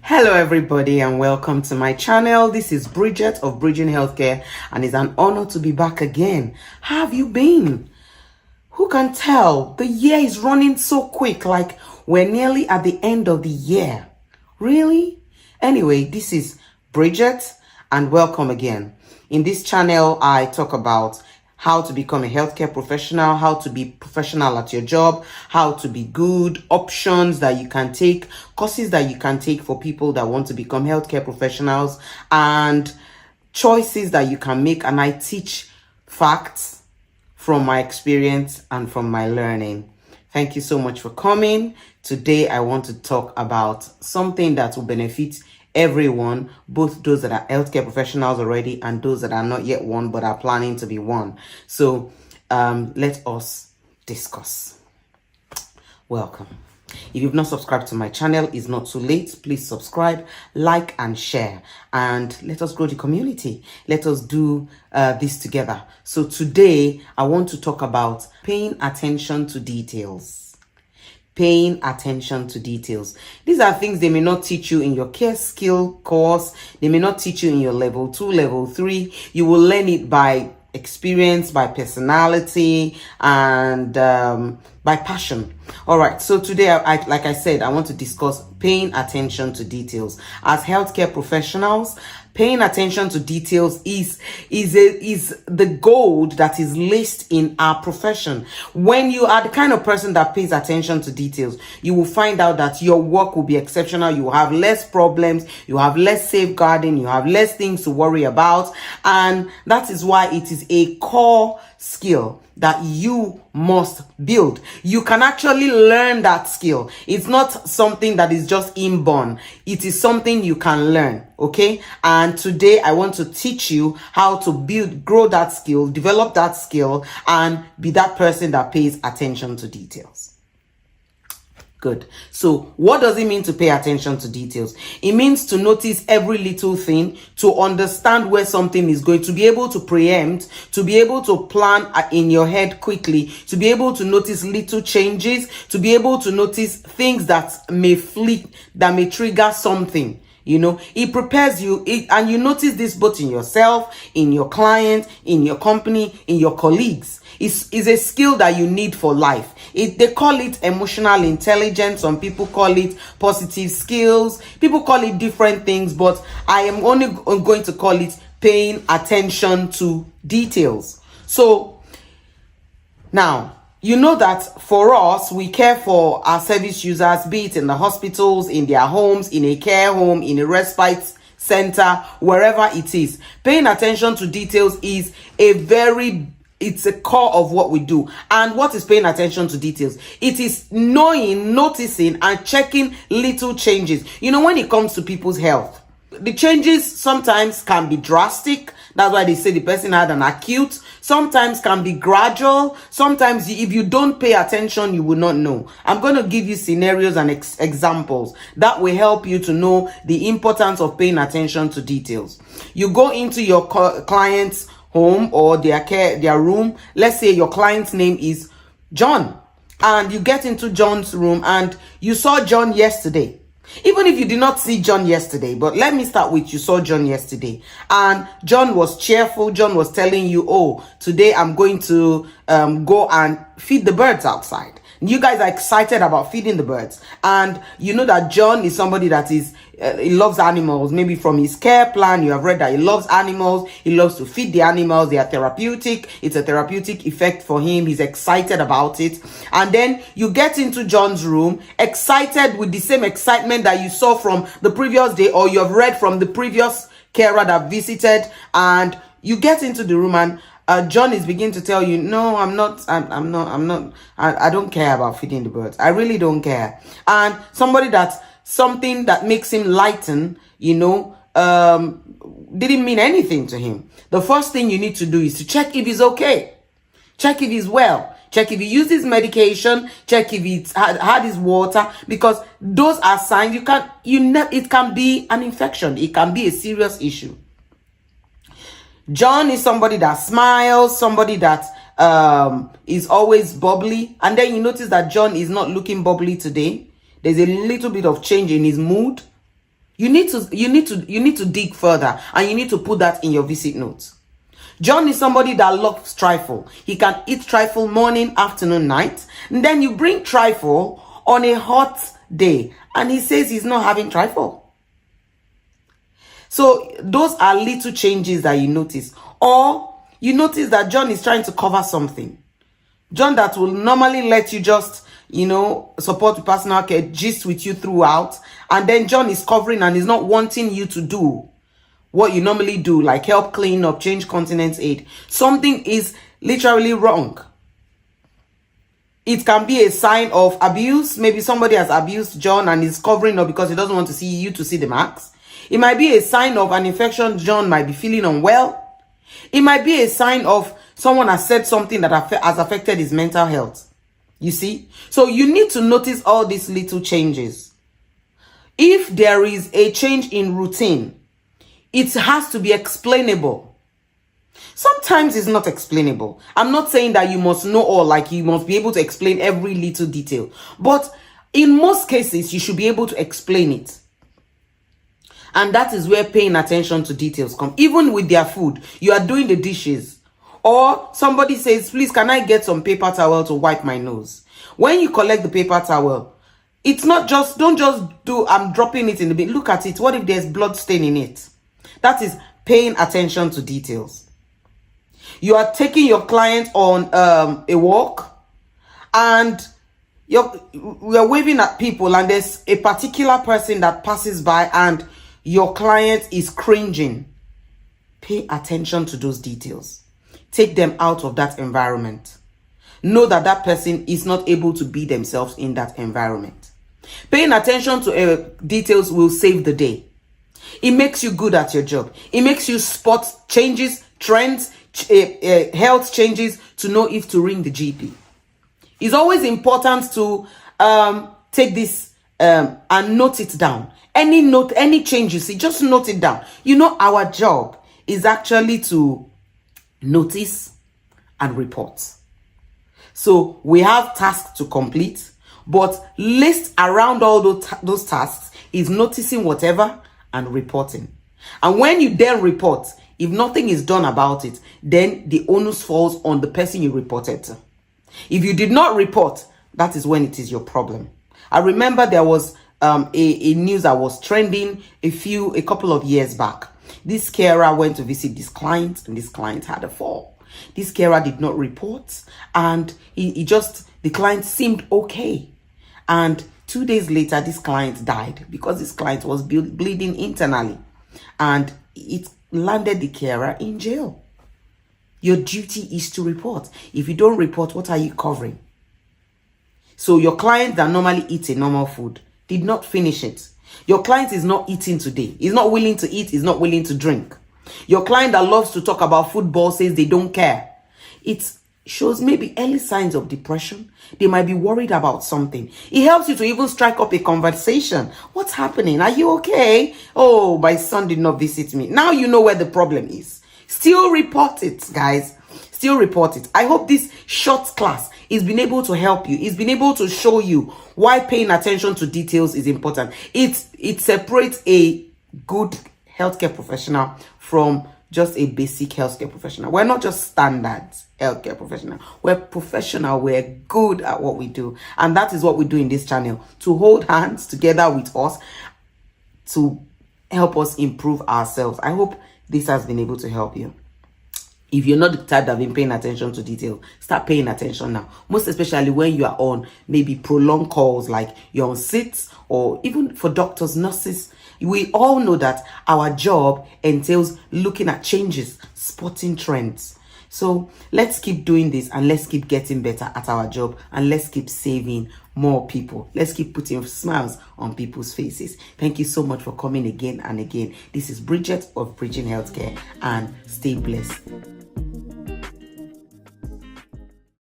Hello everybody and welcome to my channel. This is Bridget of Bridging Healthcare and it's an honor to be back again. How have you been? Who can tell? The year is running so quick, like we're nearly at the end of the year. Really? Anyway, this is Bridget and welcome again. In this channel, I talk about how to become a healthcare professional, how to be professional at your job, how to be good, options that you can take, courses that you can take for people that want to become healthcare professionals, and choices that you can make. And I teach facts from my experience and from my learning. Thank you so much for coming. Today, I want to talk about something that will benefit everyone, both those that are healthcare professionals already and those that are not yet one but are planning to be one. So let us discuss. Welcome. If you've not subscribed to my channel, it's not too late. Please subscribe, like and share, and let us grow the community. Let us do this together. So today I want to talk about paying attention to details. Paying attention to details. These are things they may not teach you in your care skill course. They may not teach you in your level 2, level 3. You will learn it by experience, by personality, and by passion. All right. So today, like I said, I want to discuss paying attention to details. As healthcare professionals, paying attention to details is the gold that is laced in our profession. When you are the kind of person that pays attention to details, you will find out that your work will be exceptional. You will have less problems. You have less safeguarding. You have less things to worry about. And that is why it is a core skill that you must build. You can actually learn that skill. It's not something that is just inborn. It is something you can learn, okay? And today I want to teach you how to grow that skill, develop that skill, and be that person that pays attention to details. Good. So what does it mean to pay attention to details? It means to notice every little thing, to understand where something is going, to be able to preempt, to be able to plan in your head quickly, to be able to notice little changes, to be able to notice things that may trigger something. You know, it prepares you, and you notice this both in yourself, in your client, in your company, in your colleagues. It's a skill that you need for life. They call it emotional intelligence. Some people call it positive skills. People call it different things, but I am only going to call it paying attention to details. So now, you know that for us, we care for our service users, be it in the hospitals, in their homes, in a care home, in a respite center, wherever it is. Paying attention to details is it's a core of what we do. And what is paying attention to details? It is knowing, noticing, and checking little changes. You know, when it comes to people's health, the changes sometimes can be drastic. That's why they say the person had an acute. Sometimes can be gradual. Sometimes if you don't pay attention, you will not know. I'm going to give you scenarios and examples that will help you to know the importance of paying attention to details. You go into your client's home or their room. Let's say your client's name is John, and you get into John's room and you saw John yesterday. Even if you did not see John yesterday, but let me start with you saw John yesterday and John was cheerful. John was telling you, oh, today I'm going to go and feed the birds outside. You guys are excited about feeding the birds. And you know that John is somebody that he loves animals. Maybe from his care plan, you have read that he loves animals. He loves to feed the animals. They are therapeutic. It's a therapeutic effect for him. He's excited about it. And then you get into John's room, excited with the same excitement that you saw from the previous day, or you have read from the previous carer that visited. And you get into the room and John is beginning to tell you, no, I don't care about feeding the birds. I really don't care. And something that makes him lighten, didn't mean anything to him. The first thing you need to do is to check if he's okay. Check if he's well. Check if he uses medication. Check if he's had his water, because those are signs. It can be an infection. It can be a serious issue. John is somebody that smiles, somebody that is always bubbly. And then you notice that John is not looking bubbly today. There's a little bit of change in his mood. You need to dig further, and you need to put that in your visit notes. John is somebody that loves trifle. He can eat trifle morning, afternoon, night. And then you bring trifle on a hot day, and he says he's not having trifle. So those are little changes that you notice. Or you notice that John is trying to cover something. John that will normally let you just, support with personal care, gist with you throughout. And then John is covering and is not wanting you to do what you normally do, like help clean up, change continence aid. Something is literally wrong. It can be a sign of abuse. Maybe somebody has abused John and is covering up because he doesn't want to see you to see the marks. It might be a sign of an infection. John might be feeling unwell. It might be a sign of someone has said something that has affected his mental health. You see? So you need to notice all these little changes. If there is a change in routine, it has to be explainable. Sometimes it's not explainable. I'm not saying that you must know all, like you must be able to explain every little detail. But in most cases, you should be able to explain it. And that is where paying attention to details come. Even with their food, you are doing the dishes. Or somebody says, please, can I get some paper towel to wipe my nose? When you collect the paper towel, it's not just, don't just do, I'm dropping it in the bin. Look at it. What if there's blood stain in it? That is paying attention to details. You are taking your client on a walk, and you're waving at people, and there's a particular person that passes by and your client is cringing. Pay attention to those details. Take them out of that environment. Know that that person is not able to be themselves in that environment. Paying attention to details will save the day. It makes you good at your job. It makes you spot changes, trends, health changes to know if to ring the GP. It's always important to take this and note it down. Any change you see, just note it down. Our job is actually to notice and report. So we have tasks to complete, but list around all those tasks is noticing whatever and reporting. And when you then report, if nothing is done about it, then the onus falls on the person you reported to. If you did not report, that is when it is your problem. I remember there was a news that was trending a couple of years back. This carer went to visit this client, and this client had a fall. This carer did not report, and the client seemed okay. And 2 days later, this client died because this client was bleeding internally, and it landed the carer in jail. Your duty is to report. If you don't report, what are you covering? So your client that normally eats a normal food did not finish it. Your client is not eating today. He's not willing to eat. He's not willing to drink. Your client that loves to talk about football says they don't care. It shows maybe early signs of depression. They might be worried about something. It helps you to even strike up a conversation. What's happening? Are you okay? Oh, my son did not visit me. Now you know where the problem is. Still report it, guys. Still report it. I hope this short class is been able to help you. It's been able to show you why paying attention to details is important. It separates a good healthcare professional from just a basic healthcare professional. We're not just standard healthcare professional. We're professional. We're good at what we do. And that is what we do in this channel, to hold hands together with us to help us improve ourselves. I hope this has been able to help you. If you're not the type that have been paying attention to detail, start paying attention now. Most especially when you are on maybe prolonged calls, like you're on sits, or even for doctors, nurses. We all know that our job entails looking at changes, spotting trends. So let's keep doing this, and let's keep getting better at our job, and let's keep saving more people. Let's keep putting smiles on people's faces. Thank you so much for coming again and again. This is Bridget of Bridging Healthcare, and stay blessed.